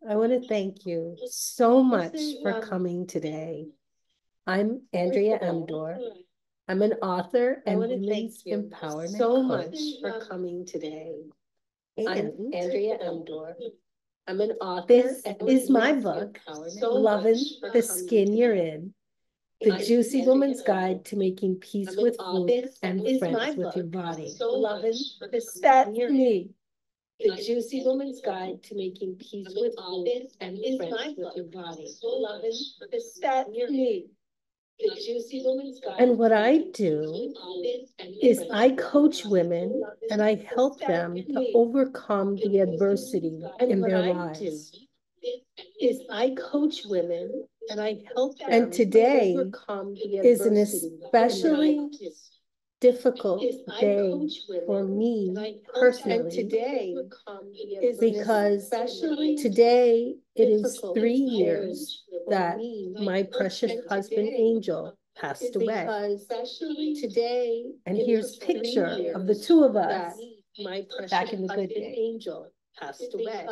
I want to thank you so much for coming today. I'm Andrea Amador. I'm an author and women's empowerment so much for coming today. I'm Andrea Amador. I'm an author. This is my book, Loving the Skin You're In, The Juicy Woman's Guide to Making Peace with Food and Friends with Your Body. Loving the Skin You're In. The Juicy Woman's Guide to Making Peace with Food and Friends with Your Body. Loving the Skin You're In. And what I do is I coach women and I help them to overcome the adversity in their lives. Is I coach women and I help them. And today is an especially difficult day for me personally, because today it is 3 years that my precious husband Angel passed away. And here's a picture of the two of us back in the good days. Passed away.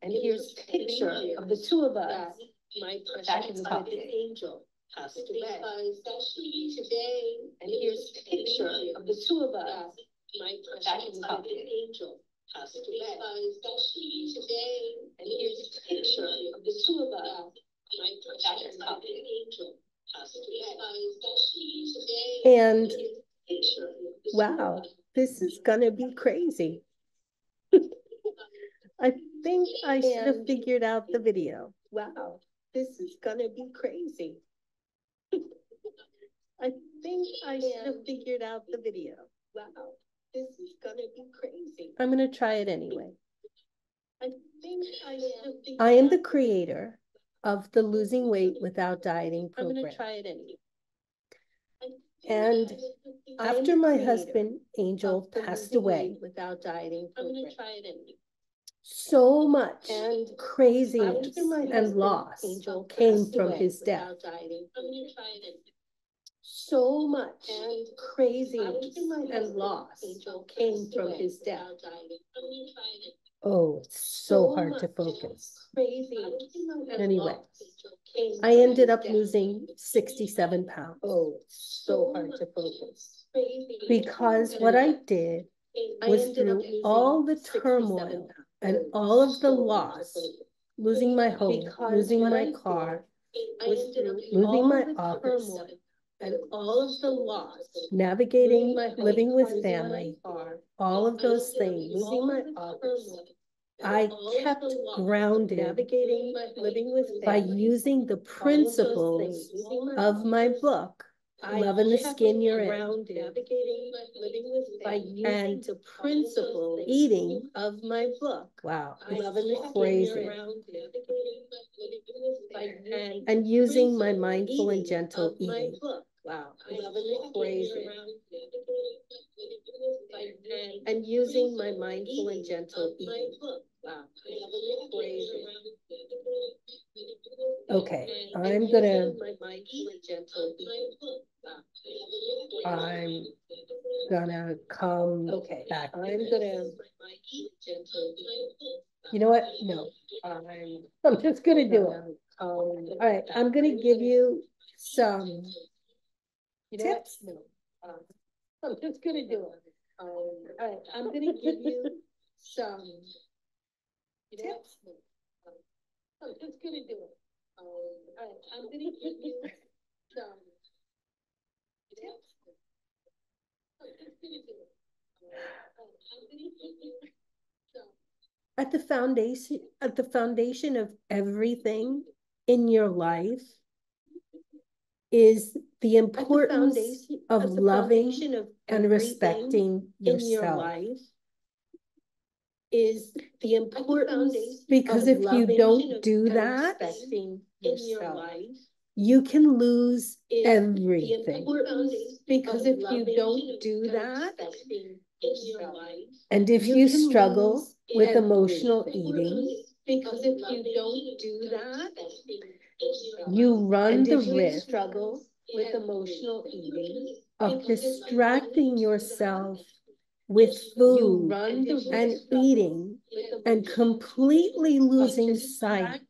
And here's a picture of the two of us back in the good days. Passed away. And here's a picture of the two of us back in the good days. Passed away. And here's a picture of the two of us back in the good days. And wow, this is gonna be crazy. I think I should have figured out the video. Wow, this is gonna be crazy. I think I should have figured out the video. Wow, this is gonna be crazy. I'm gonna try it anyway. I am the creator of the Losing Weight Without Dieting program. I'm gonna try it anyway. And after my husband Angel passed away without dieting program, I'm gonna try it anyway. So much and craziness and loss came from his death. So much and craziness and loss came from his death. Oh, it's so hard to focus. Anyway, I ended up losing 67 pounds. Oh, it's so hard to focus. Because what I did was through all the turmoil and all of the loss, losing my home, losing my car, losing my office, and all of the loss, navigating, living with family, all of those things, losing my office, I kept grounded, navigating, living with family, by using the principles of my book, Loving the Skin You're In, by using the principles eating of my book. Wow, it's crazy. And using my mindful and gentle eating. Wow, it's crazy. And using my mindful and gentle eating. Wow, it's crazy. Okay, I'm gonna come back. You know what? No, I'm just gonna do it. All right, I'm gonna give you some tips. No, I'm just gonna do it. All right, I'm gonna give you some tips. I'm just gonna do it. All right, I'm gonna give you some tips. I'm just gonna do it. I'm gonna give you some. At the foundation of everything in your life is the importance of loving and respecting yourself. Is the importance, because if you don't do that, you can lose everything. Because if you don't do that, and if you struggle with emotional eating, because if you don't do that, you run the risk with emotional eating of distracting yourself with food and eating and completely losing sight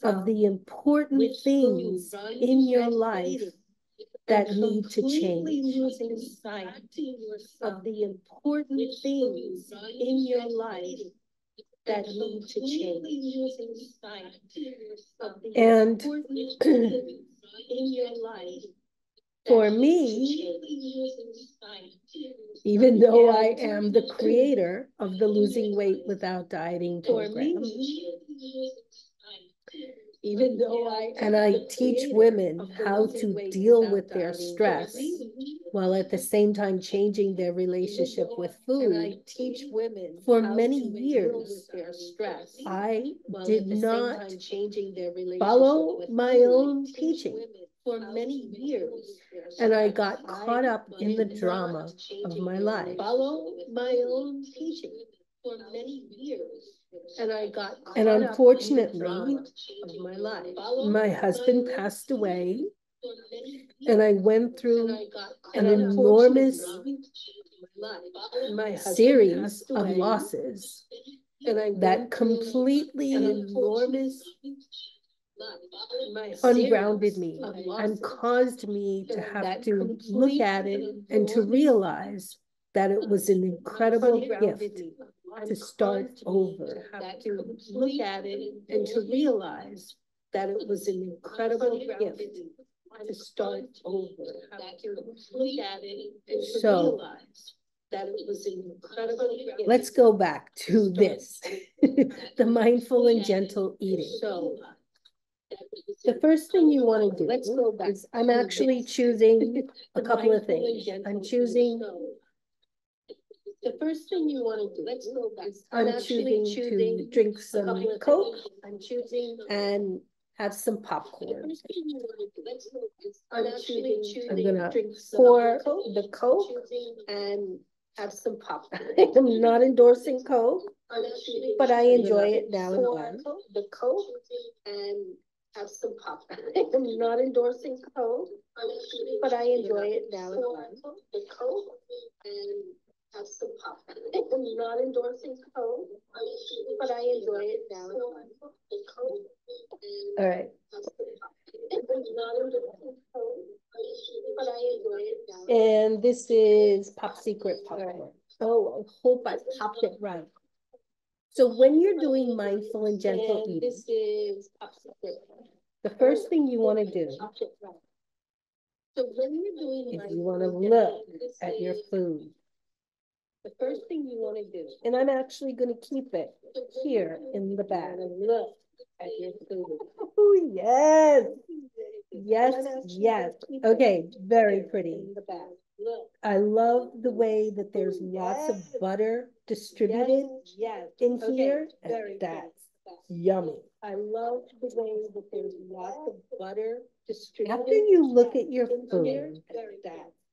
of the important things in your life that need to change. Losing sight of the important things in your life that need to change. And in your life, for me, even though I am the creator of the Losing Weight Without Dieting program, I teach women how to deal with their stress while at the same time changing their relationship with food. For many years, I did not follow my own teaching. For many years, and I got caught up in the drama of my life. Follow my own teaching for many years. And unfortunately, my husband passed away, and I went through an enormous series of losses that completely ungrounded me and caused me to have to look at it and to realize that it was an incredible gift to start over. Have to look at it and to realize that it was an incredible gift to start over. Have to look at it and to realize that it was an incredible gift. Let's go back to this, the mindful and gentle eating. So the first thing you want to do is I'm actually choosing a couple of things. I'm choosing the first thing you want to do. I'm choosing to drink some Coke. I'm choosing and have some popcorn. I'm gonna pour the Coke and have some popcorn. I'm not endorsing Coke, but I enjoy it now and then. The Coke and have some popcorn. I'm not endorsing Coke, but I enjoy it now and then. The Coke and have some popcorn. I'm not endorsing Coke, but I enjoy it now and then. The Coke. All right. And this is Pop Secret popcorn. Oh, I hope I popped it right. So when you're doing mindful and gentle eating, this is Pop Secret. The first thing you want to do, so when you're doing, if you want to look at your food, the first thing you want to do, and I'm actually going to keep it here in the bag. Look at your food. Oh, yes. Yes, yes. Okay, very pretty. I love the way that there's lots of butter distributed in here. That's yummy. I love the way that there's lots of butter distributed. After you look at your food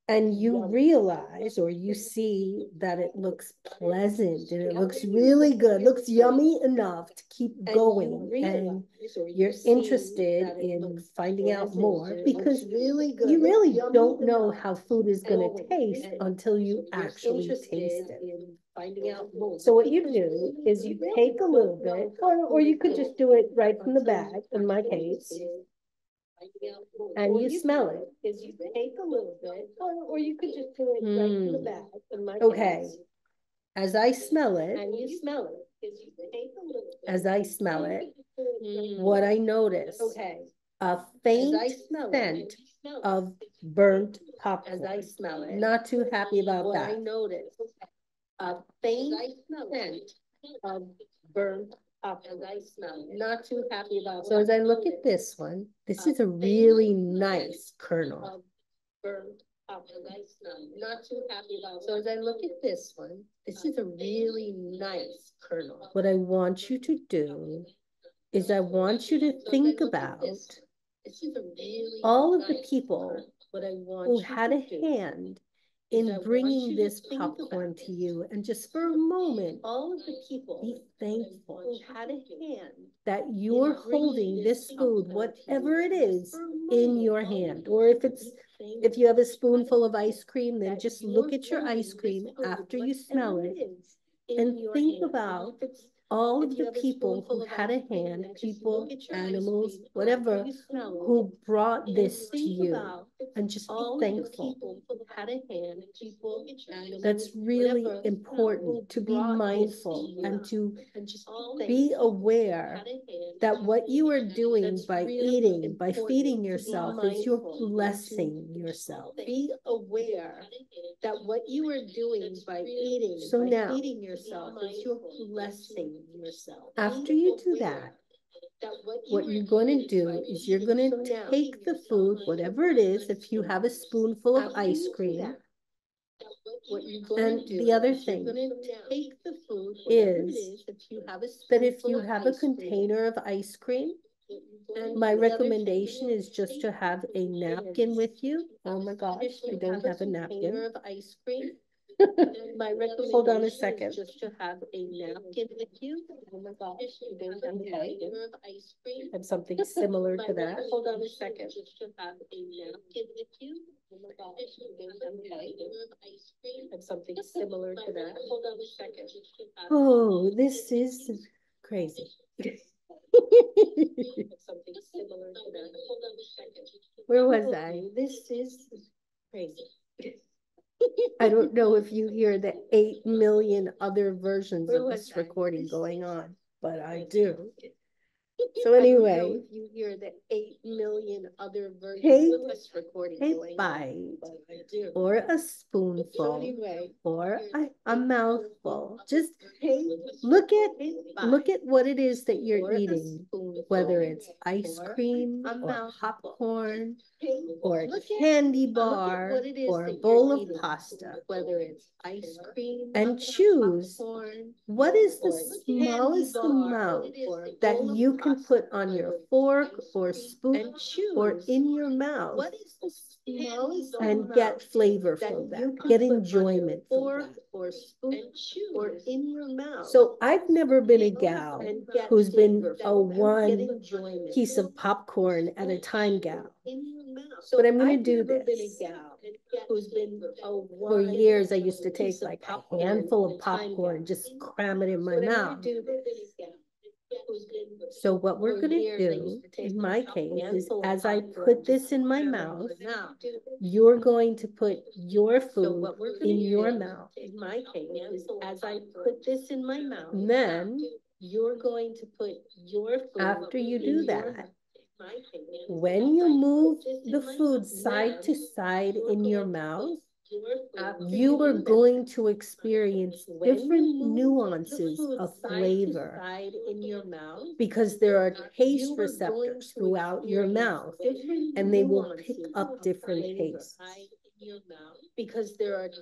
and you realize or you see that it looks pleasant and it looks really good, looks yummy enough to keep going, and you're interested in finding out more because you really don't know how food is going to taste until you actually taste it. So what you do is you take a little bit, or you could just do it right from the bag, in my case, and you smell it. Is you take a little bit, or you could just do it right from the bag, in my case. Okay. As I smell it, and you smell it, is you take a little bit. As I smell it, what I notice, a faint scent of burnt popcorn. As I smell it, not too happy about that. I notice a faint scent of burnt popcorn. As I smell it, not too happy about. So as I look at this one, this is a really nice kernel. Burnt popcorn. As I smell it, not too happy about. So as I look at this one, this is a really nice kernel. What I want you to do is I want you to think about all of the people who had a hand in bringing this popcorn to you, and just for a moment, all of the people be thankful who had a hand that you're holding this food, whatever it is, in your hand. Or if you have a spoonful of ice cream, then just look at your ice cream after you smell it and think about all of the people who had a hand, people, animals, whatever, who brought this to you, and just be thankful. That's really important, to be mindful and to be aware that what you are doing by eating, by feeding yourself, is you're blessing yourself. Be aware that what you are doing by eating, by feeding yourself, is you're blessing yourself. After you do that, what you're going to do is you're going to take the food, whatever it is, if you have a spoonful of ice cream. And the other thing is that if you have a container of ice cream, my recommendation is just to have a napkin with you. Oh my gosh, I don't have a napkin. Hold on a second. Just to have a napkin with you. Oh my gosh, you don't have a napkin of ice cream. And something similar to that. Hold on a second. Just to have a napkin with you. Oh my gosh, you don't have a napkin of ice cream. And something similar to that. Hold on a second. Oh, this is crazy. Something similar to that. Hold on a second. Where was I? This is crazy. I don't know if you hear the 8 million other versions of this recording going on, but I do. So anyway, I don't know if you hear the 8 million other versions of this recording going on, but I do. Or a spoonful, so anyway, or a mouthful. Just look at what it is that you're eating, whether it's ice cream or popcorn or a candy bar or a bowl of pasta, whether it's ice cream, and choose what is the smallest amount that you can put on your fork or spoon or in your mouth, and get flavor from that, get enjoyment from that. Or spoon or in your mouth. So I've never been a gal who's been a one piece of popcorn at a time gal. But I'm going to do this. For years, I used to take like a handful of popcorn, just cram it in my mouth. So what we're going to do, in my case, is as I put this in my mouth, you're going to put your food in your mouth. In my case, is as I put this in my mouth, then you're going to put your food. After you do that, when you move the food side to side in your mouth, you are going to experience different nuances of flavor because there are taste receptors throughout your mouth, and they will pick up different tastes.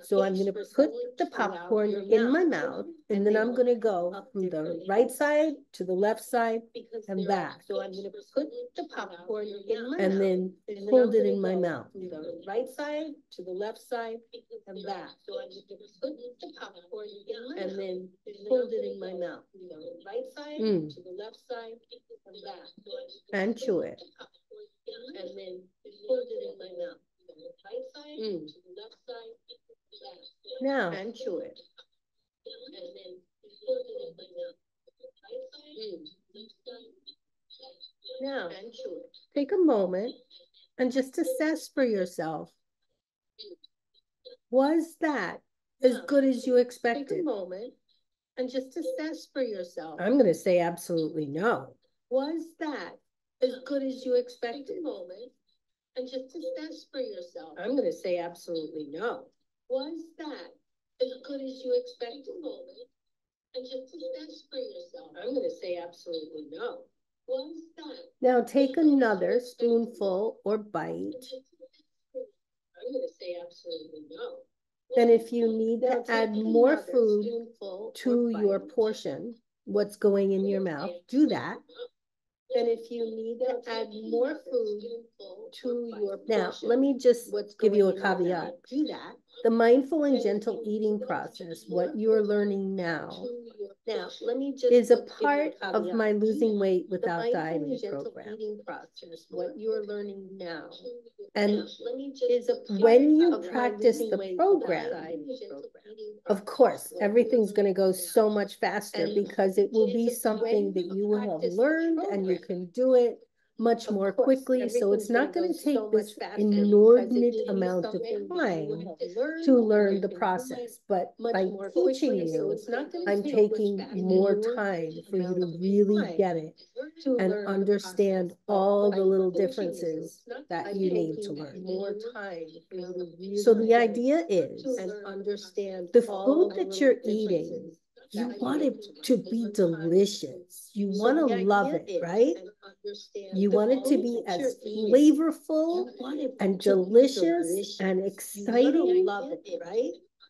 So I'm going to put the popcorn in my mouth, and then I'm going to go from the right side to the left side and back. So I'm going to put the popcorn in my mouth, and then hold it in my mouth. From the right side to the left side and back. So I'm going to put the popcorn in my mouth, and then hold it in my mouth. From the right side to the left side and back. And chew it. And then hold it in my mouth. Right side to the left side, now and chew it. And then hold it in my mouth. Right side to left side. Now and chew it. Take a moment and just assess for yourself. Was that as good as you expected? Take a moment and just assess for yourself. I'm going to say absolutely no. Was that as good as you expected? Take a moment and just assess for yourself. I'm going to say absolutely no. Was that as good as you expected? Moment, and just assess for yourself. I'm going to say absolutely no. Was that? Now take another spoonful or bite. I'm going to say absolutely no. And if you need to add more food to your portion, what's going in your mouth, do that. And if you need to add more food to your portion. Now, let me just give you a caveat. Do that. The mindful and gentle eating process, what you're learning now, let me just is a part of my losing weight without dieting program. Process, what you're learning now, and when you practice the program, of course, everything's going to go so much faster because it will be something that you will have learned and you can do it much more quickly. So it's not going to take this inordinate amount of time to learn the process. But by teaching you, I'm taking more time for you to really get it and understand all the little differences that you need to learn. So the idea is, the food that you're eating, you want it to be delicious. You want to love it, right? You want it to be as flavorful and delicious and exciting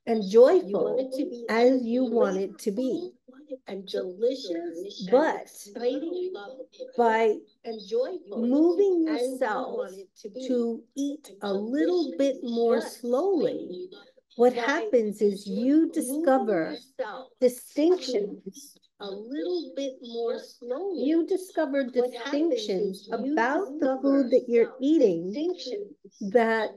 and joyful as you want it to be. And delicious, but by moving yourself to eat a little bit more slowly, what happens is you discover distinctions a little bit more slowly. You discover distinctions about the food that you're eating that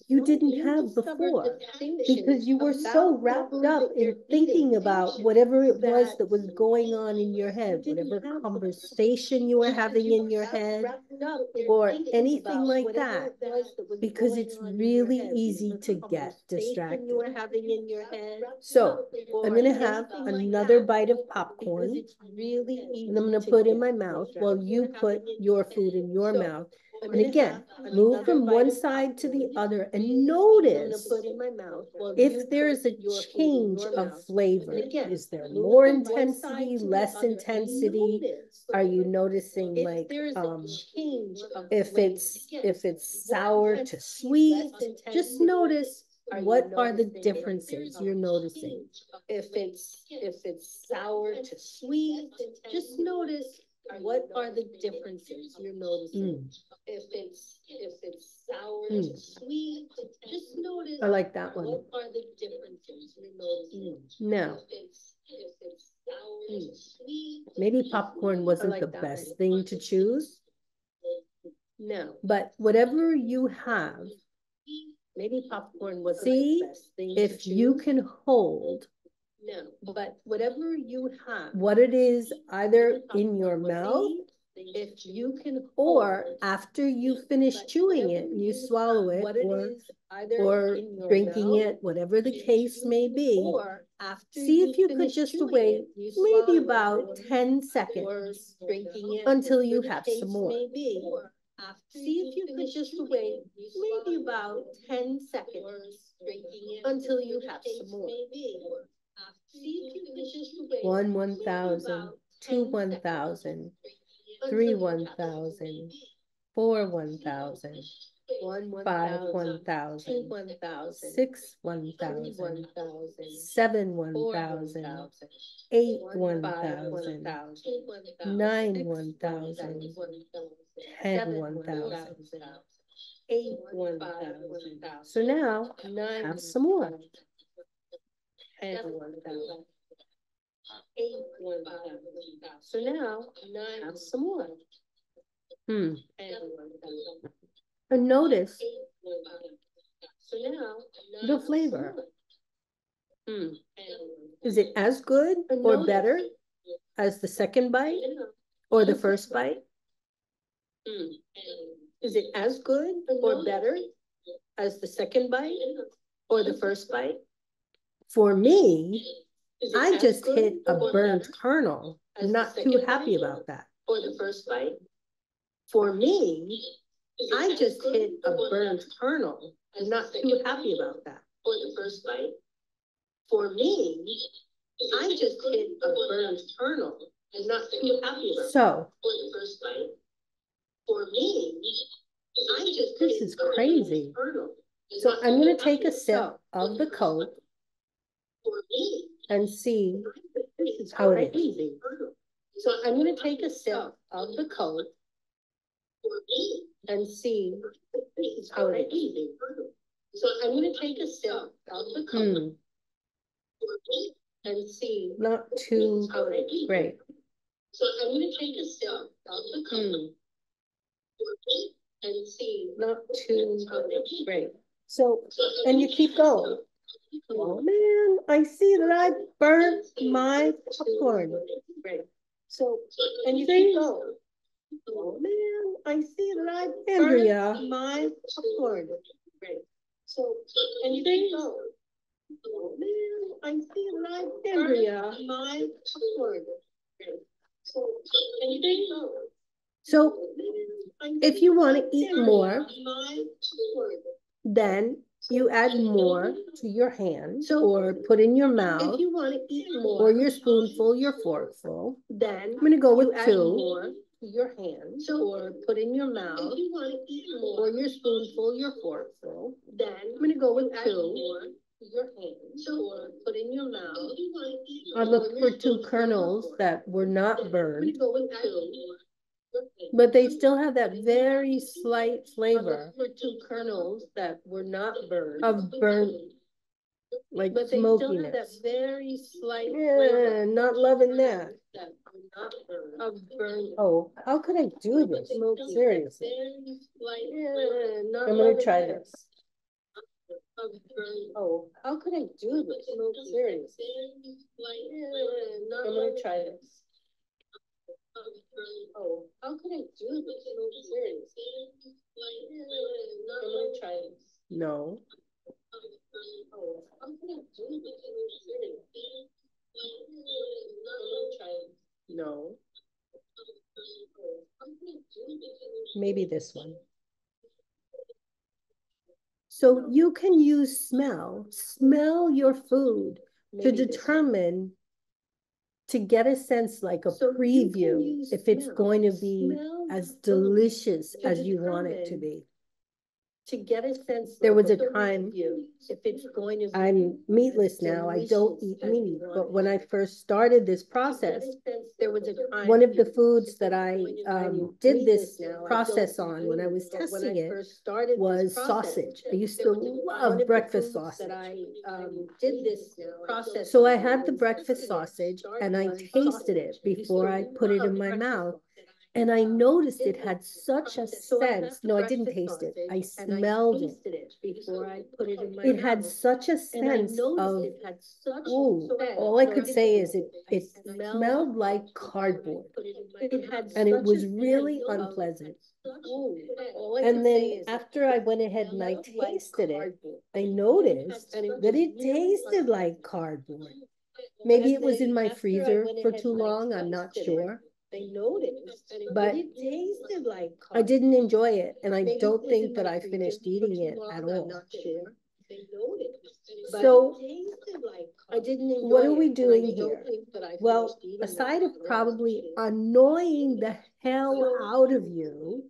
you didn't have before because you were so wrapped up in thinking about whatever it was that was going on in your head, whatever conversation you were having in your head or anything like that, because it's really easy to get distracted. So I'm going to have another bite of popcorn and I'm going to put in my mouth while you put your food in your mouth. And again, move from one side to the other and notice if there's a change of flavor. Is there more intensity, less intensity? Are you noticing like if it's sour to sweet? Just notice what are the differences you're noticing. If it's sour to sweet, just notice what are the differences you're noticing. If it's sour to sweet, just notice. I like that one. What are the differences you're noticing? Now, if it's sour to sweet, maybe popcorn wasn't the best thing to choose. No, but whatever you have, maybe popcorn was the best thing. If you can hold. No, but whatever you have, what it is, either in your mouth, if you can, or after you finish chewing it, you swallow it, or drinking it, whatever the case may be. See if you could just wait maybe about 10 seconds until you have some more. See if you could just wait maybe about 10 seconds until you have some more. One 1,000, two 1,000, three 1,000, four 1,000, 5 1,000, 6 1,000, 7 1,000, 8 1,000, 9 1,000, 10 1,000, 8 1,000. So now have some more. 10 1,000. 8 1,000. So now have some more. And notice the flavor. Is it as good or better as the second bite or the first bite? Is it as good or better as the second bite or the first bite? For me, I just hit a burnt kernel. I'm not too happy about that. Or the first bite? For me, I just hit a burnt kernel. I'm not too happy about that. Or the first bite? For me, I just hit a burnt kernel. I'm not too happy about that. So, or the first bite? For me, I just this is crazy. So I'm going to take a sip of the Coke and see how it is. So I'm going to take a sip of the Coke and see how it is. So I'm going to take a sip of the cup and see. Not too great. So I'm going to take a sip of the cup and see. Not too great. So, and you keep going. Oh man, I see that I burnt my popcorn. So, and you keep going. Oh man, I see that I burnt my popcorn. So, and you keep going. Oh man, I see that I burnt my popcorn. So, and you keep going. So, if you want to eat more, then you add more to your hand or put in your mouth. If you want to eat more, or your spoonful, your forkful, then I'm going to go with two. Your hand or put in your mouth. If you want to eat more, or your spoonful, your forkful, then I'm going to go with two. Your hand or put in your mouth. I looked for two kernels that were not burned. Go with two. But they still have that very slight flavor. For two kernels that were not burned. Of burnt, like but smokiness. That very slight flavor. Not loving that. Of burnt. Oh, how could I do this? Seriously. I'm gonna try this. Oh, how could I do this? Seriously. I'm gonna try this. Oh, how could I do this? Seriously. I'm gonna try this. No. Oh, how could I do this? Seriously. I'm gonna try this. No. Maybe this one. So you can use smell your food to determine, to get a sense, like a preview, if it's going to be as delicious as you want it to be. To get a sense, there was a time, if it's going to be, I'm meatless now, I don't eat meat, but when I first started this process, there was a time, one of the foods that I did this process on when I was testing it was sausage. I used to love breakfast sausage. Did this process. So I had the breakfast sausage and I tasted it before I put it in my mouth. And I noticed it had such a sense. No, I didn't taste it. I smelled it before I put it in my mouth. It had such a sense of, ooh, all I could say is it smelled like cardboard. And it was really unpleasant. And then after I went ahead and I tasted it, I noticed that it tasted like cardboard. Maybe it was in my freezer for too long, I'm not sure. They noticed, but it tasted like I didn't enjoy it, and I don't think that I finished eating it at all. So I didn't enjoy. What are we doing here? Well, aside of probably annoying the hell out of you,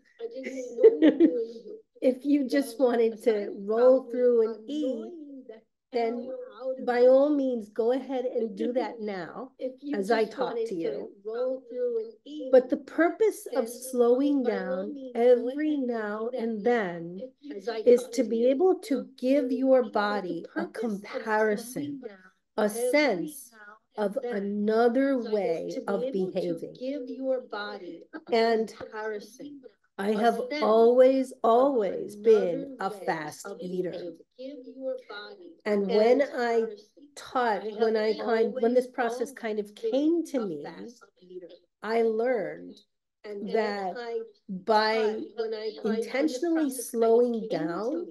if you just wanted to roll through and eat, then by all means, go ahead and do that now as I talk to you. But the purpose of slowing down every now and then is to be able to give your body a comparison, a sense of another way of behaving. And I have always been a fast eater. And when I taught, when this process kind of came to me, I learned that by intentionally slowing down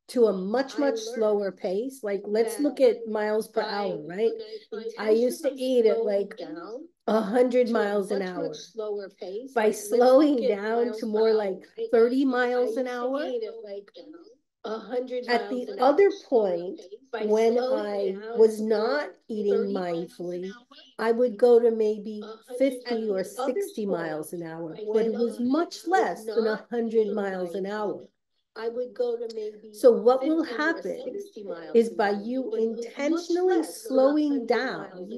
to a much slower pace, like let's look at miles per hour, right? I used to eat at like 100 miles an hour. By slowing down to more like 30 miles an hour, at the other point, when I was not eating mindfully, I would go to maybe 50 or 60 miles an hour, but it was much less than 100 miles an hour. So what will happen is by you intentionally slowing down,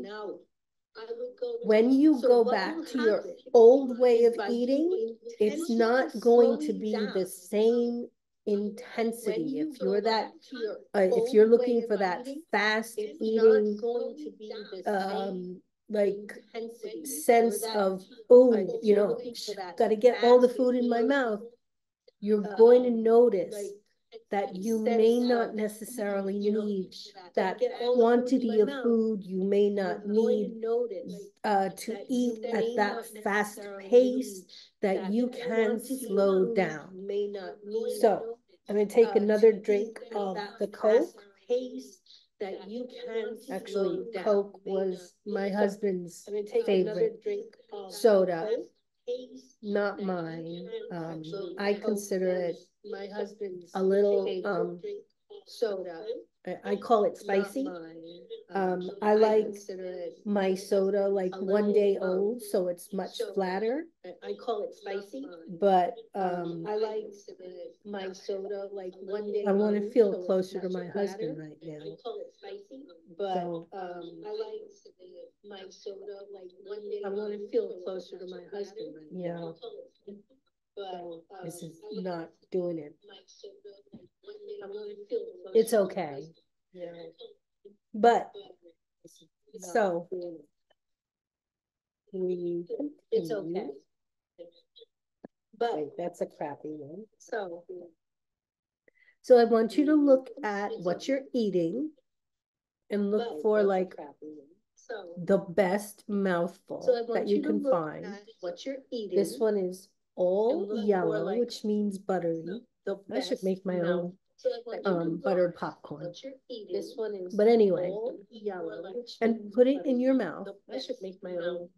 when you go back to your old way of eating, it's not going to be the same intensity, if you're looking for that fast eating, like sense of, oh, gotta get all the food in my mouth, you're going to notice that you may not necessarily need that quantity of food. You may not need to eat at that fast pace, that you can slow down. So I'm going to take another drink of the Coke. Actually, Coke was my husband's favorite soda, not mine. I consider it a little soda. I call it spicy. I like my soda like 1 day old, so it's much flatter. I call it spicy. But I like my soda like 1 day. I want to feel closer to my husband right now. I call it spicy. But I like my soda like 1 day. I want to feel closer to my husband right now. Yeah. But this is not doing it. It's okay. Yeah. But so it's okay. But wait, that's a crappy one. So I want you to look at what you're eating and look for like the best mouthful that you can find. What you're eating. This one is all yellow, which means buttery. I should make my own buttered popcorn. This one is, but anyway, yellow, and put it in your mouth. I should make my own.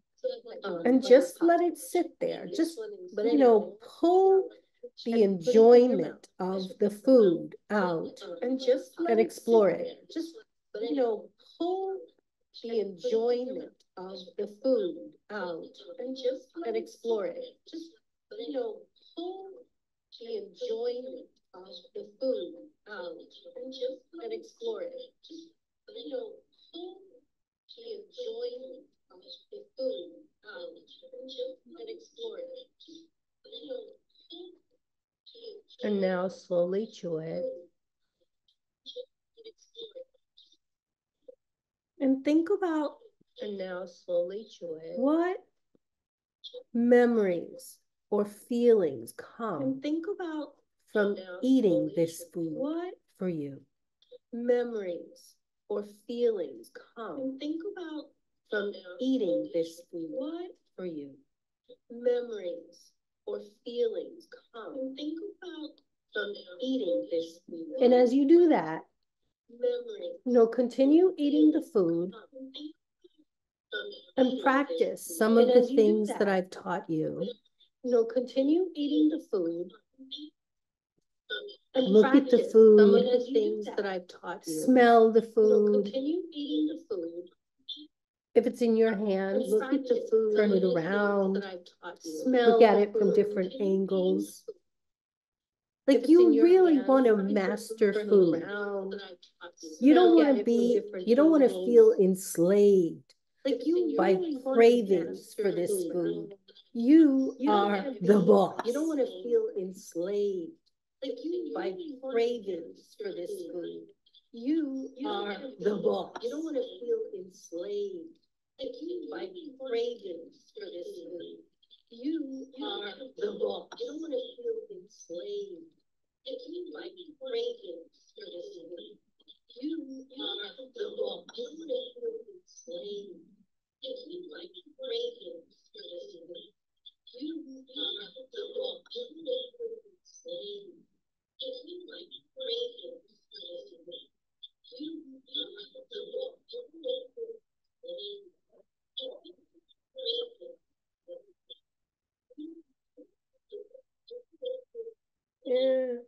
And just let it sit there. Just, pull the enjoyment of the food out and explore it. Just, pull the enjoyment of the food out and explore it. Just, pull the enjoyment of the food out and explore it. Just, pull the enjoyment of the food out and explore it. And now slowly chew it. And think about, and now slowly chew it. What memories or feelings come and think about from eating this food? What for you? Memories or feelings come and think about from eating this food? What for you? Memories or feelings come and think about from eating this food. And as you do that, continue eating the food and practice some of the things that I've taught you. Continue eating the food and look at the food. Some of the things that I've taught you. Smell the food. Continue eating the food. If it's in your hands, look at the food. Turn it around. Look at it from different angles. Like you really want to master food. You don't want to feel enslaved by cravings for this food. You are the boss. You don't want to feel enslaved by cravings for this food. You are the boss. You don't want to feel enslaved by cravings for this food. You are the boss. You don't want to feel enslaved by cravings for this food. You are the boss. You don't want to feel enslaved by cravings for this food. You are the boss. You don't want to feel enslaved by cravings for this food. You are the boss. You don't want to feel enslaved. Yeah.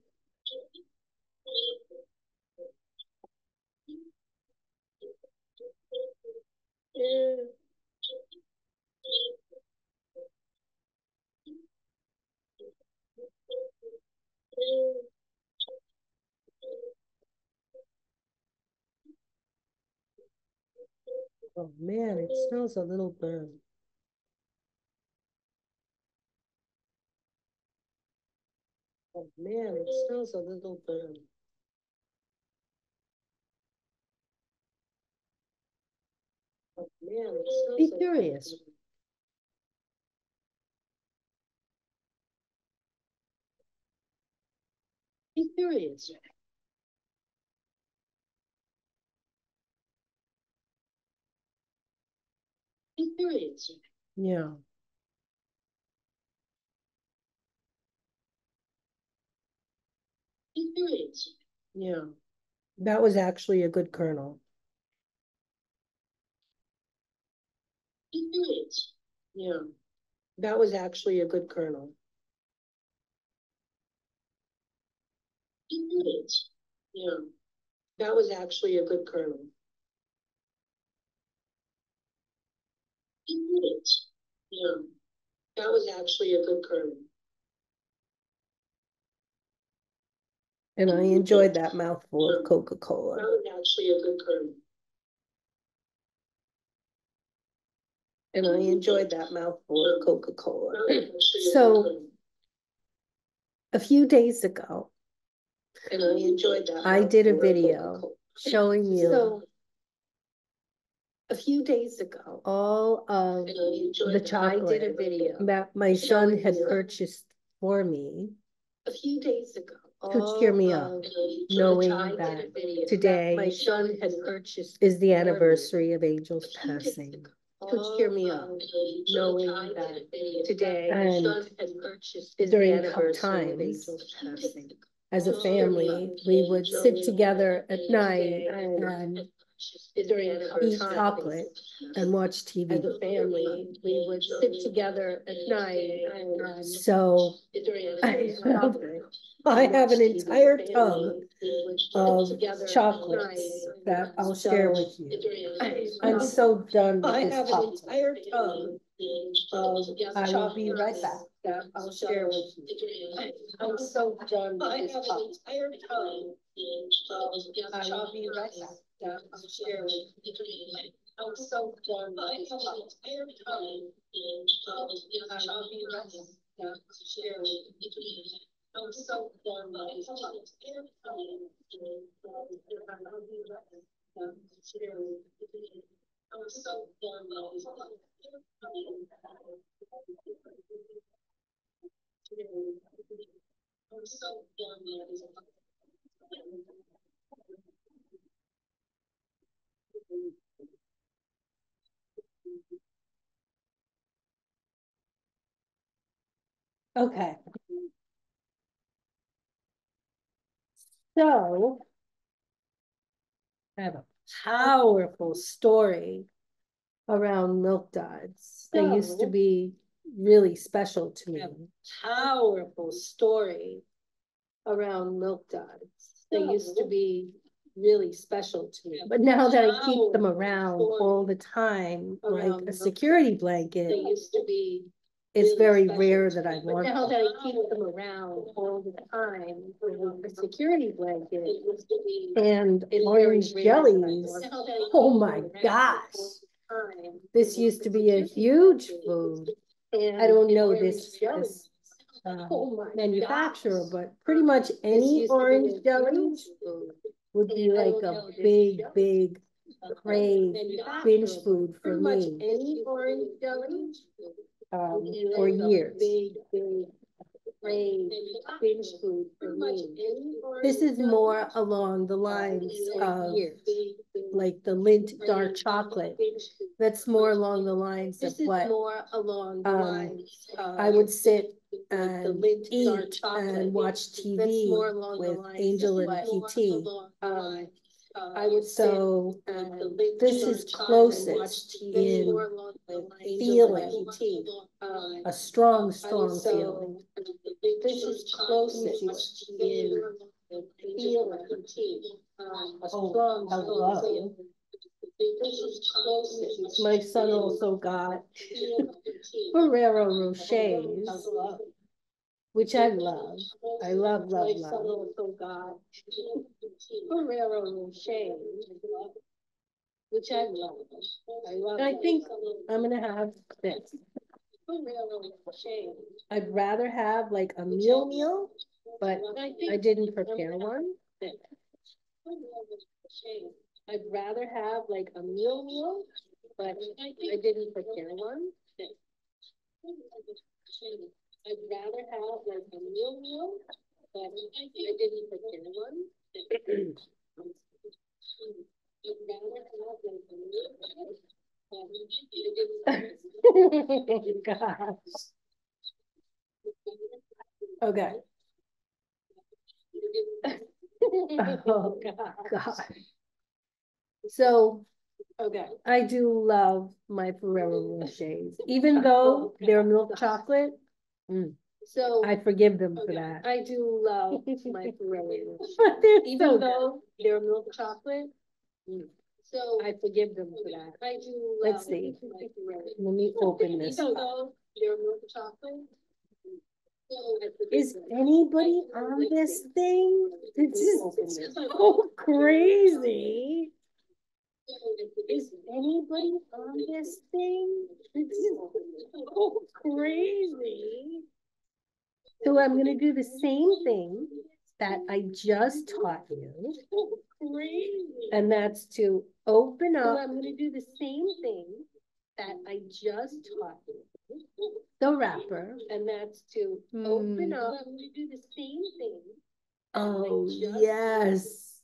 Yeah. Oh man, it smells a little burnt. Oh man, it smells a little burnt. Oh man, it smells. Be curious. Be curious. Be curious. Yeah. Be curious. Yeah. That was actually a good kernel. Be curious. Yeah. That was actually a good kernel. Be curious. Yeah. That was actually a good kernel. Be curious. Yeah. That was actually a good kernel. And I enjoyed that mouthful of Coca-Cola. That was actually a good kernel. And I enjoyed that mouthful of Coca-Cola. So a few days ago, and I enjoyed that. I did a video showing you. So a few days ago, all of the chocolate I did a video that my son had purchased for me a few days ago to cheer me up, knowing that today my son had purchased is the anniversary of Angel's passing. To cheer me up, knowing that today and during tough times, as a family, we would sit together at night and eat chocolate and watch TV. As a family, we would sit together at night. So I have an entire tub of chocolates that I'll share with you. I'm so done with this chocolate. I have an entire tub of I will be right back. That I'll share with you. I'm so done with this chocolate. I have an entire tub of I will be right back. That I'll share with you. I'm so done with this chocolate. I have an entire tub of I will be right back. That I'll share with you. I'm so done with this chocolate. I'm so done with this chocolate. I'm so done with this. Okay. So I have a powerful story around milk duds. They used to be really special to me. Powerful story around milk duds. They used to be really special to me. But now that I keep them around all the time, like a security blanket, they used to be. It's very rare that I want. But now that I keep them around all the time, like a security blanket, and orange jellies. Oh my gosh! This used to be a huge food. I don't know this manufacturer, but pretty much any orange jellies would be like a big crave binge food for me. Any orange jellies for years. Binge food for me. This is more along the lines of like the Lindt dark chocolate. That's more along the lines of what I would sit and eat and watch TV with Angel and PT. So this is closest in feeling, a strong feeling. This is closest in feeling, a strong feeling. My son also got Ferrero Rochers, which I love. I love. My son also got Ferrero Rochers, which I love. I think I'm gonna have this. I'd rather have like a meal, but I didn't prepare one. I'd rather have like a meal, but I didn't prepare one. I'd rather have like a meal, but I didn't prepare one. I'd rather have like a meal, but I didn't. Gosh. Okay. Oh God. So, okay, I do love my Ferrero Rochers, even though they're milk chocolate. So I forgive them for that. I do love my Ferrero Rochers, even though they're milk chocolate. So I forgive them for that. I do. Let's see. Let me open this. Even though they're milk chocolate. Is anybody on this thing? This is so crazy. Is anybody on this thing? This is so crazy. So I'm going to do the same thing that I just taught you. And that's to open up. So I'm going to do the same thing that I just taught you. The wrapper. And that's to open up. I'm going to do the same thing. Oh, yes.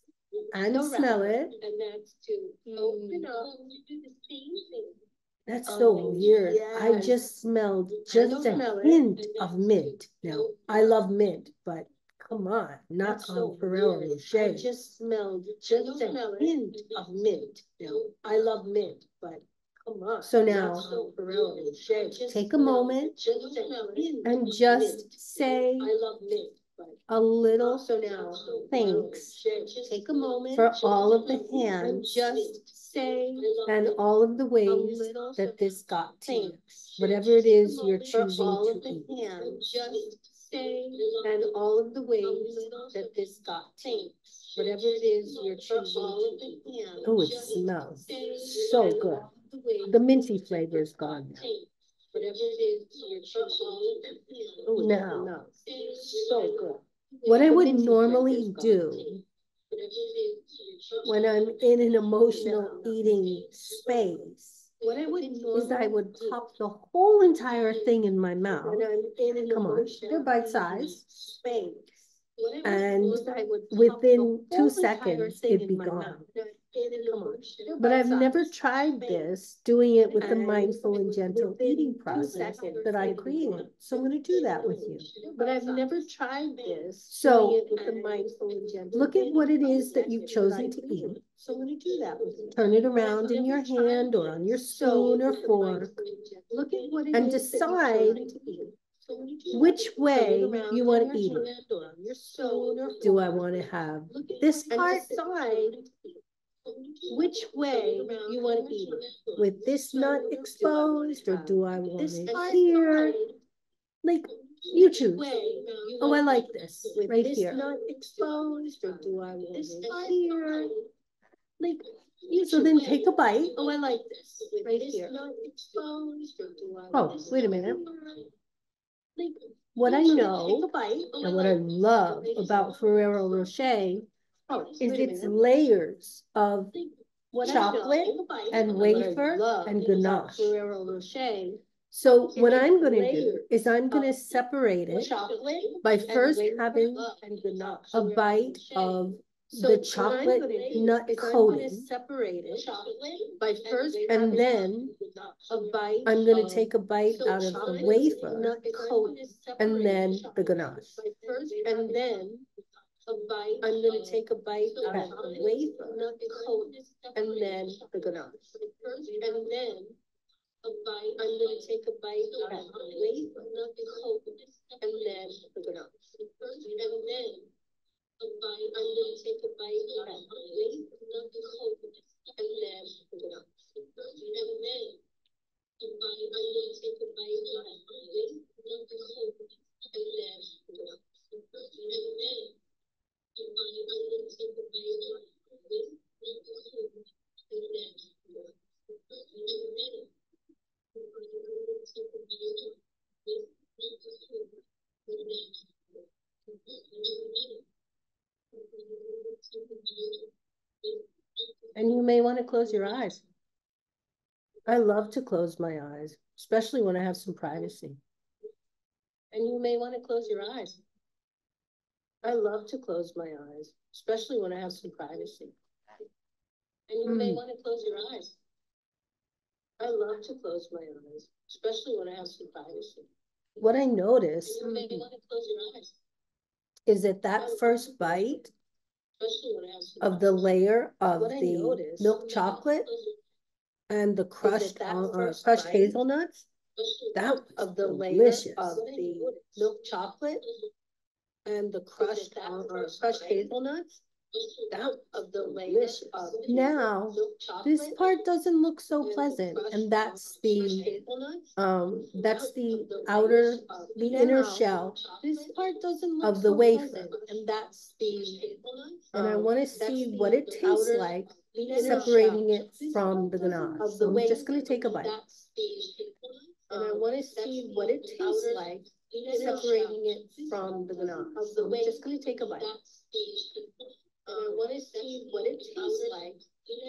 And smell it. And that's to open up. I'm going to do the same thing. That's so weird. Yes. I just smelled just a hint of mint. Now, I love mint, but come on, not on Ferrero Rocher. I just smelled just a hint of mint. Now, I love mint, but come on. So now, take a moment and just say a little thanks. Take a moment for all of the hands. Just say and all of the ways that this got to you. Whatever it is you're choosing to eat. Just say and all of the ways that this got to you. Whatever it is you're choosing to eat. Oh, it smells so good. The minty flavor is gone now. Whatever it is you're choosing. Oh, no. So good. What I would normally do when I'm in an emotional eating space is I would pop the whole entire thing in my mouth. Come on, they're bite-sized. And within 2 seconds, it'd be gone. But I've never tried this, doing it with the mindful and gentle eating process that I created. So I'm going to do that with you. But I've never tried this. So look at what it is that you've chosen to eat. So I'm going to do that with you. Turn it around in your hand or on your spoon or fork. Look at what it is and decide which way you want to eat it. Do I want to have this part? Which way you want to eat it? With this nut exposed, or do I want it here? Like, you choose. Oh, I like this right here. Nut exposed, or do I want it here? Like, so then take a bite. Oh, I like this right here. Oh, wait a minute. What I know and what I love about Ferrero Rocher is its layers of chocolate and wafer and ganache. So what I'm going to do is I'm going to separate it by first having a bite of the chocolate nut coating, and then I'm going to take a bite out of the wafer and then the ganache. And then I'm going to take a bite out of the wafer and then the ganache. And then I'm going to take a bite out of the wafer and then the ganache. And then I'm going to take a bite out of the wafer and then the ganache. And then I'm going to take a bite out of the wafer and then the ganache. And then I'm going to take a bite out of the wafer and then the ganache. And then close your eyes. I love to close my eyes, especially when I have some privacy. And you may want to close your eyes. I love to close my eyes, especially when I have some privacy. And you may want to close your eyes. I love to close my eyes, especially when I have some privacy. What I notice is that that first bite of the layer of the milk chocolate and the crushed hazelnuts, that of the delicious. Layer of the milk chocolate and the crushed hazelnuts, that of the delicious. Now this part doesn't look so pleasant, and that's the outer, the inner shell. This part doesn't look of the wafer, and that's the and I want to see what it tastes like separating it from the ganache. So I'm just going to take a bite. And I want to see what it tastes like separating it from the ganache. So I'm just going to take a bite. And I want to see what it tastes like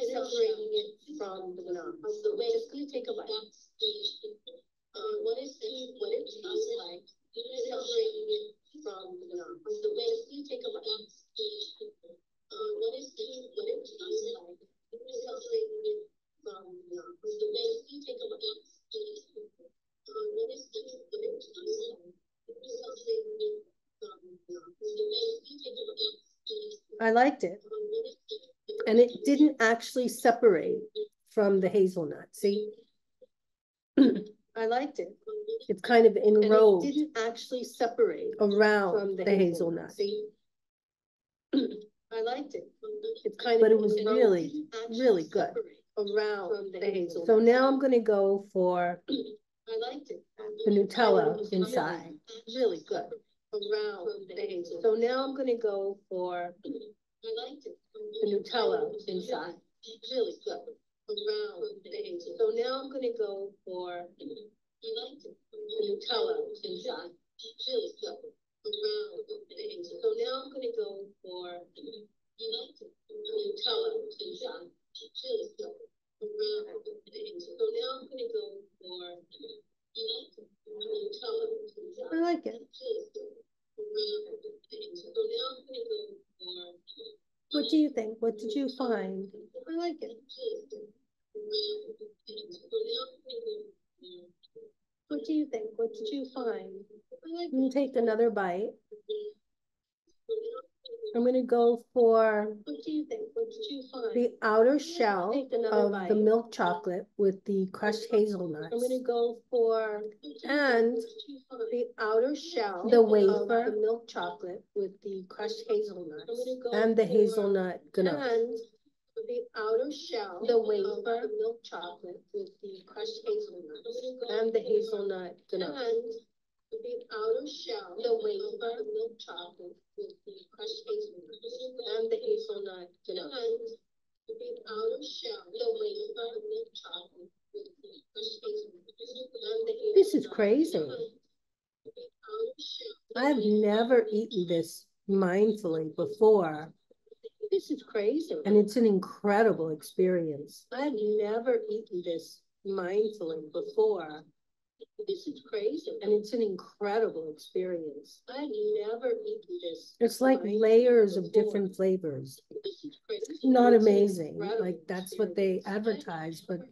separating it from the ganache. So I'm just going to take a bite. I want to see what it tastes like separating it from the ganache. So I'm just going to take a bite. I want to see what it tastes like separating it from the ganache. So I'm just going to take a bite. I liked it, and it didn't actually separate from the hazelnut. See, I liked it. It's kind of enrobed. It didn't actually separate around from the hazelnut. See, I liked it. It's kind but of, but it was really, really good around the hazelnut. So now I'm going to go for. I liked it. The Nutella inside. Really good. Around the hazel. So now I'm going to go for. I liked it. The Nutella inside. Really good. Around the hazel. So now I'm going to go for. I liked it. The Nutella inside. Really good. Around the hazel. So now I'm going to go for. I liked it. The Nutella inside. Really good. Around the hazel. So now I'm going to go for. I like it. What do you think? What did you find? I like it. What do you think? What did you find? I'm going to take another bite. I'm going to go for what do you think? What did you find? The outer shell of the milk chocolate with the crushed hazelnuts. I'm going to go for and the outer shell, the wafer, of the milk chocolate with the crushed hazelnuts and the hazelnut ganache. And the outer shell, the wafer, of the milk chocolate with the crushed hazelnuts and the hazelnut ganache. The outer shell, the wafer, of milk chocolate with the crushed hazelnut and the hazelnut ganache. The outer shell, the wafer, of milk chocolate with the crushed hazelnut and the hazelnut. This is crazy. I've never eaten this mindfully before. This is crazy. And it's an incredible experience. I've never eaten this mindfully before. This is crazy. And it's an incredible experience. I've never eaten this. It's like layers of different flavors. Not amazing. Like that's what they advertise, but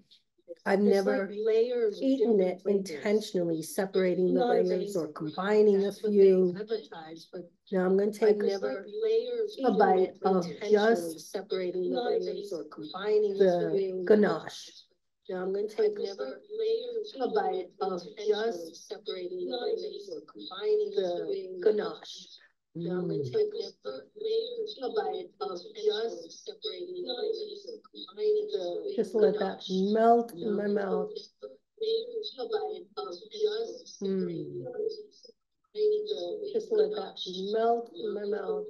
I've never eaten it intentionally, separating the layers or combining a few. Now I'm going to take a bite of just separating the layers or combining the ganache. Now I'm going to take a bite of just separating the layers or combining the ganache. Now I'm going to take a bite of just separating the layers or combining the just let that melt in my mouth. A bite of just just let that melt in my mouth.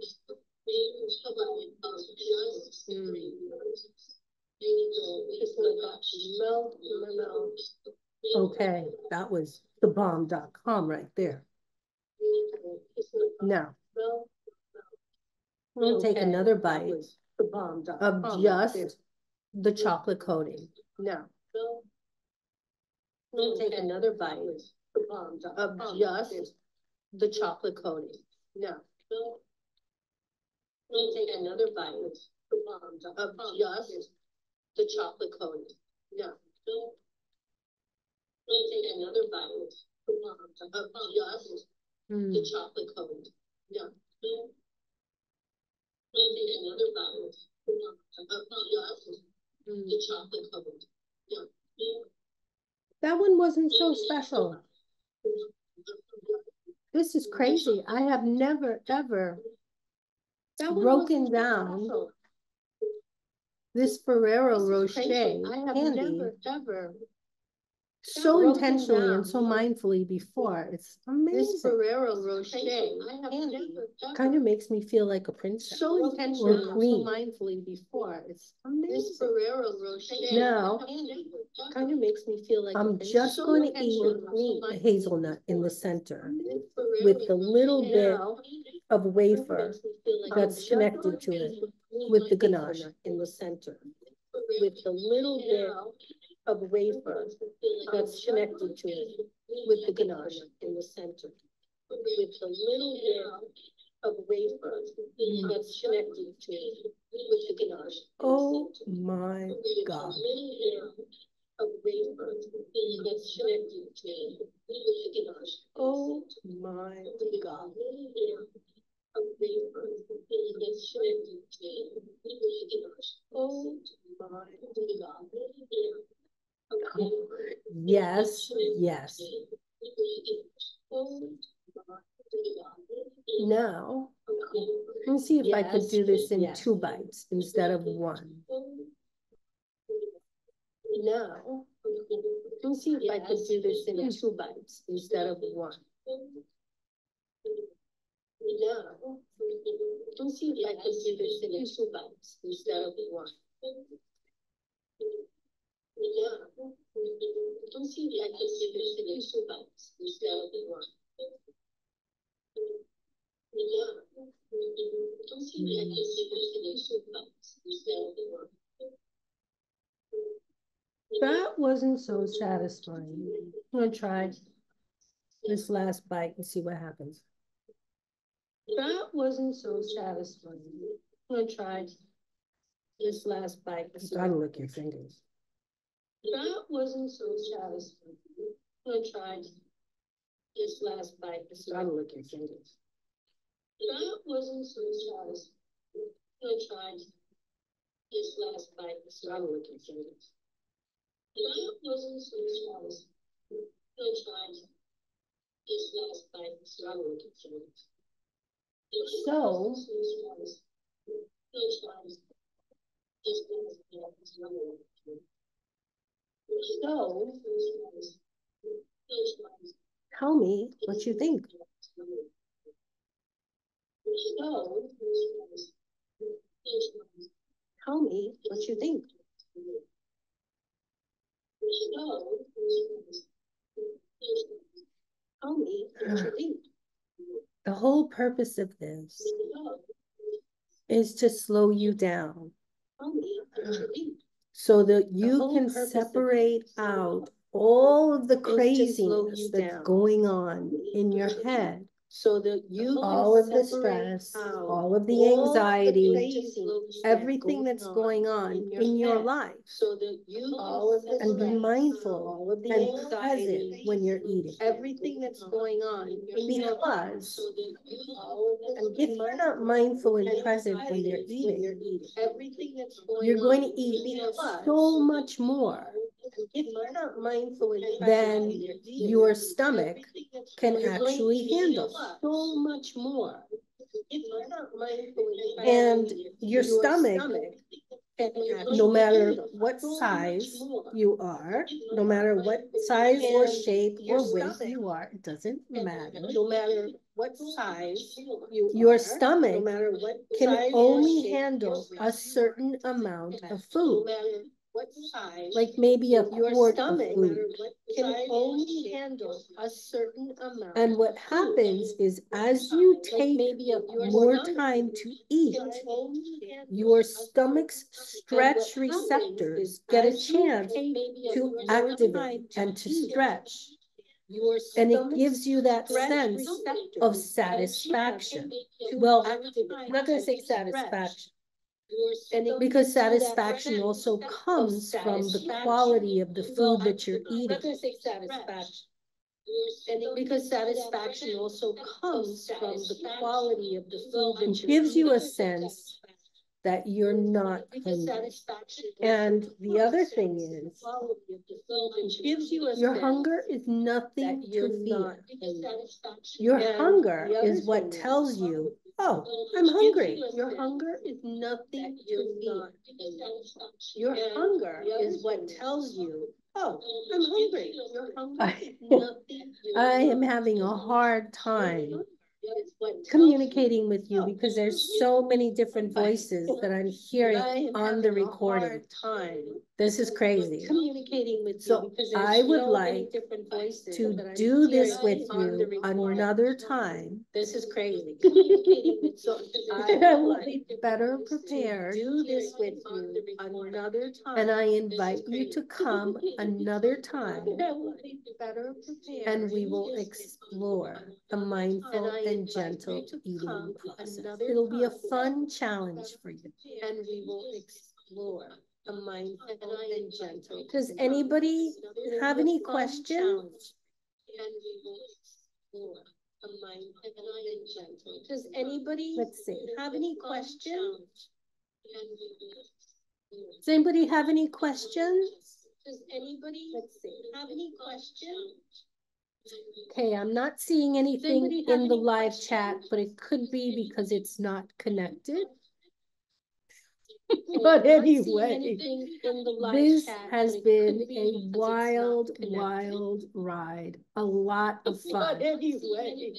Just let that melt in my mouth. Okay, that was thebomb.com right there. Now, I'm going to take another bite of just the chocolate coating. No. We'll take another bite of just the chocolate coating. No. We'll take another bite of just the chocolate coating. No. We'll take another bite of just the chocolate coating. No. We'll take another bite of just the chocolate coating. No. That one wasn't so special. This is crazy. I have never, ever broken down this Ferrero Rocher candy so intentionally and so mindfully before. It's amazing. This Ferrero Rocher kind of makes me feel like a princess. So intentionally and so mindfully before. It's amazing. This Ferrero Rocher now kind of makes me feel like I'm just going to eat a hazelnut in the center with a little bit of wafer that's connected to it with the ganache in the center with a little bit of wafer that's connected to it with the ganache in the center with a little bit of wafer that's connected to it with the ganache. Oh my God. Of wafer that's connected to it with the ganache. Oh my God. Of wafer that's connected to it with the ganache. Oh my God. Yes, yes. Now, let me see if I could do this in 2 bites instead of 1. Now, let me see if I could do this in 2 bites instead of 1. Now, let me see if I could do this in 2 bites instead of 1. Yeah. Don't see if I can see this in 2 bites instead of 1. Yeah. Don't see if I can see this in 2 bites instead of 1. That wasn't so satisfying. I'm gonna try this last bite and see what happens. That wasn't so satisfying. I'm gonna try this last bite. You gotta lick your fingers. That wasn't so satisfying. I'm gonna try this last bite. You gotta lick your fingers. That wasn't so satisfying. I'm gonna try this last bite. You gotta lick your fingers. That wasn't so satisfying. I'm gonna try this last bite. You gotta lick your fingers. So, tell me what you think. Tell me what you think. Tell me what you think. The whole purpose of this is to slow you down so that you can separate out all of the craziness that's going on in your head. So that you all of the stress, all of the anxiety, everything that's going on in your life. So that you all of the and be mindful and present when you're eating. Everything that's going on because if you're not mindful and present when you're eating, everything that's you're going to eat so much more than your stomach can actually handle. So much more. And your stomach, no matter what size you are, no matter what size or shape or weight you are, it doesn't matter. No matter what size your stomach can only handle a certain amount of food. like maybe a quart of food, can only handle a certain amount. And what happens is as you take more time to eat, your stomach's stretch receptors get a chance to activate and to stretch. And it gives you that sense of satisfaction. Well, I'm not going to say satisfaction, because satisfaction also comes from the quality of the food that you're eating. I'm not going to say satisfaction. Because satisfaction also comes from the quality of the food that you're eating. It gives you a sense that you're not hungry. And the other thing is, your hunger is nothing to fear. Your hunger is what tells you, oh, I'm hungry. Your hunger is nothing to fear. Your hunger is what tells you, oh, I'm hungry. Your hunger is nothing. I am having a hard time communicating with you because there's so many different voices that I'm hearing on the recording. This is crazy. Communicating with you, so I would like to do this with you another time. This is crazy. So I will be better prepared. Do this with you another time, and I invite you to come another time. And we will explore the mindful and gentle eating process. It'll be a fun challenge for you. And we will explore the mindful and gentle. Does anybody have any questions? And we will explore the mindful and gentle. Does anybody, let's see, have any questions? Does anybody have any questions? Does anybody, let's see, have any questions? Okay, I'm not seeing anything in the live chat, but it could be because it's not connected. But anyway, this has been a wild, wild ride. A lot of fun. But anyway,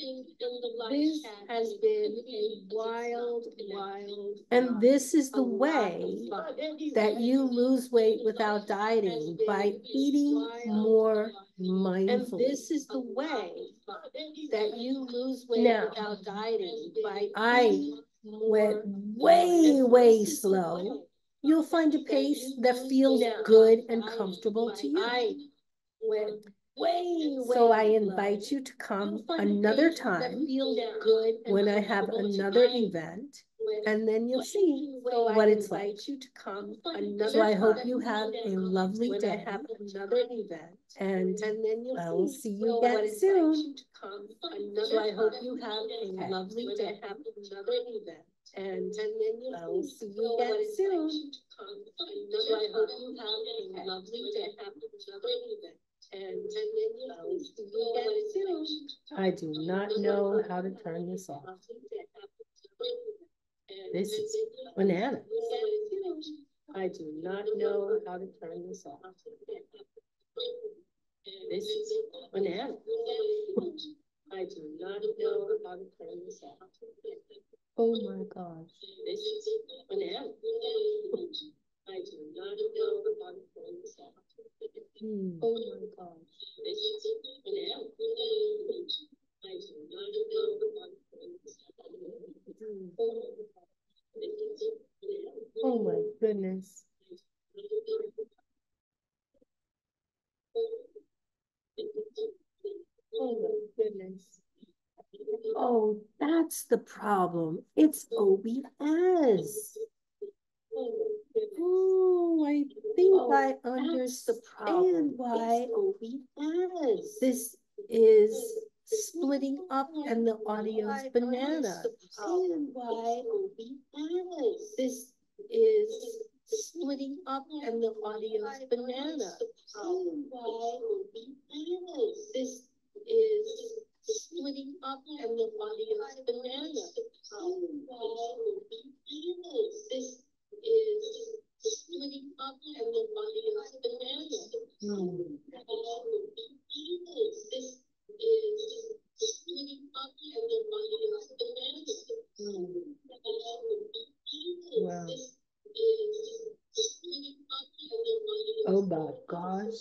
this has been a wild, wild. And this is the way that you lose weight without dieting, by eating more mindfully. And this is the way that you lose weight without dieting, by went way slow. You'll find a pace that feels good and comfortable to you. I went way so I invite you to come another time when I have another event, and then you'll see what it's like. So I hope you have a lovely day, and I will see you again soon. So I hope you have a lovely day, and then I will see you again soon. So I hope you have a lovely day, and then I will see you again soon. I do not know how to turn this off. This is bananas. I do not know how to turn this off. This is bananas. I do not know how to turn this off. Oh my gosh. This is bananas. I do not know how to turn this off. Oh my gosh. This is bananas. I do not know how to turn this off. Oh my goodness. Oh my goodness. Oh, that's the problem. It's OBS. Oh, I think I understand why OBS. This is splitting up and the audio's banana. And why OBS. This is splitting up and the audio's banana. And why OBS. This is splitting up and the audio's banana. And why OBS. This is splitting up and the audio's banana. This is splitting up and the audio's banana. Wow. my gosh.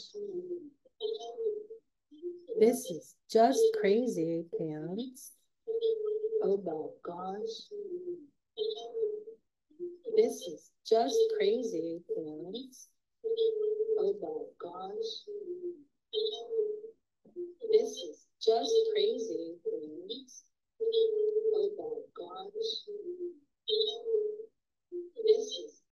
This is just crazy, pants. Oh my gosh. This is just crazy, pants. Oh my gosh. This is just crazy.